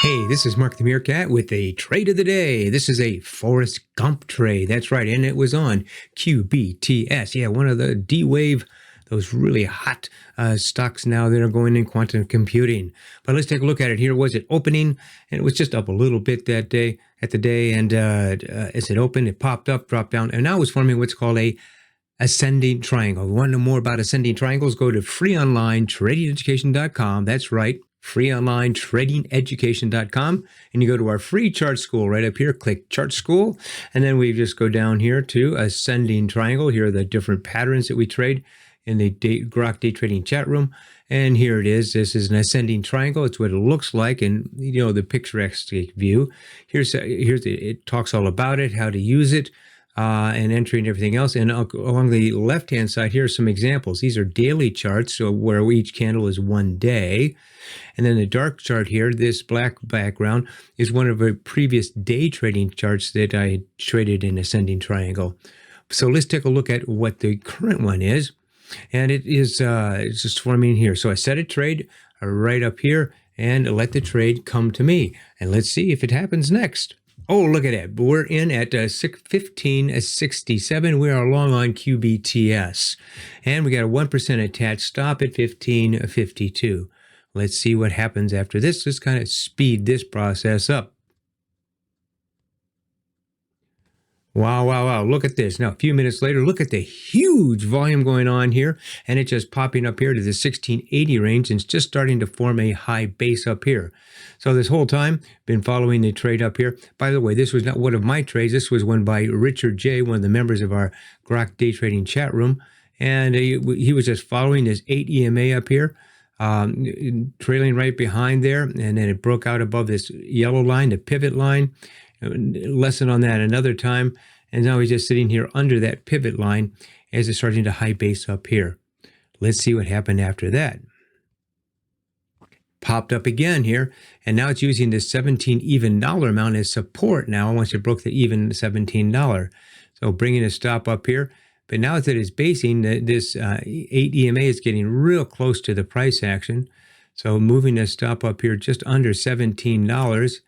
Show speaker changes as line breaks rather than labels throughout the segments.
Hey, this is Mark the Meerkat with a trade of the day. This is a Forrest Gump trade. That's right, and it was on QBTS. Yeah, one of the D-Wave, those really hot stocks now that are going in quantum computing. But let's take a look at it. Here was it opening, and it was just up a little bit that day and as it opened, it popped up, dropped down, and now it's forming what's called a ascending triangle. If you want to know more about ascending triangles, go to freeonlinetradingeducation.com. That's right, freeonlinetradingeducation.com, and you go to our free chart school right up here, click chart school, and then we just go down here to ascending triangle. Here are the different patterns that we trade in the Grok Day Trading Chatroom, and here it is. This is an ascending triangle. It's what it looks like in the picturesque view. It talks all about it, how to use it, and entry and everything else. And along the left-hand side, here are some examples. These are daily charts, so where each candle is 1 day. And then the dark chart here, this black background, is one of the previous day trading charts that I had traded in ascending triangle. So let's take a look at what the current one is. And it is it's just forming here. So I set a trade right up here and let the trade come to me. And let's see if it happens next. Oh, look at that. We're in at 15.67. We are long on QBTS. And we got a 1% attached stop at 15.52. Let's see what happens after this. Just kind of speed this process up. Wow, wow, wow. Look at this. Now, a few minutes later, look at the huge volume going on here. And it's just popping up here to the 1680 range and it's just starting to form a high base up here. So this whole time, been following the trade up here. By the way, this was not one of my trades. This was one by Richard J., one of the members of our Grok Day Trading Chatroom. And he was just following this 8 EMA up here, trailing right behind there. And then it broke out above this yellow line, the pivot line. Lesson on that another time. And now he's just sitting here under that pivot line as it's starting to high base up here. Let's see what happened after that. Popped up again here, and now it's using the 17 even dollar amount as support now once it broke the even $17. So bringing a stop up here. But now that it's basing, this 8 EMA is getting real close to the price action. So moving a stop up here just under $17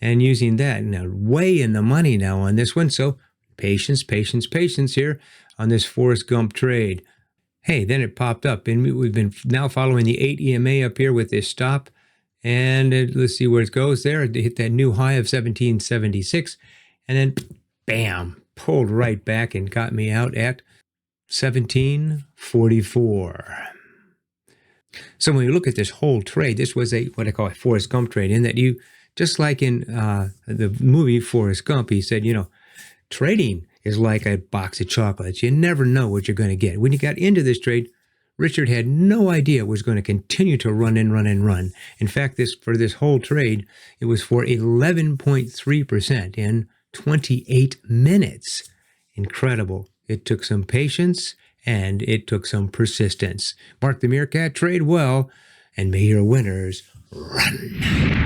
and using that. Now way in the money now on this one. So patience, patience, patience here on this Forrest Gump trade. Hey, then it popped up, and we've been now following the 8 EMA up here with this stop. And let's see where it goes there. It hit that new high of 1776, and then bam, pulled right back and got me out at 1744. So when you look at this whole trade, this was what I call a Forrest Gump trade, in that you, just like in the movie Forrest Gump, he said, trading is like a box of chocolates. You never know what you're going to get. When you got into this trade, Richard had no idea it was going to continue to run and run and run. In fact, for this whole trade, it was for 11.3% in 28 minutes. Incredible. It took some patience and it took some persistence. Mark the Meerkat, trade well, and may your winners run.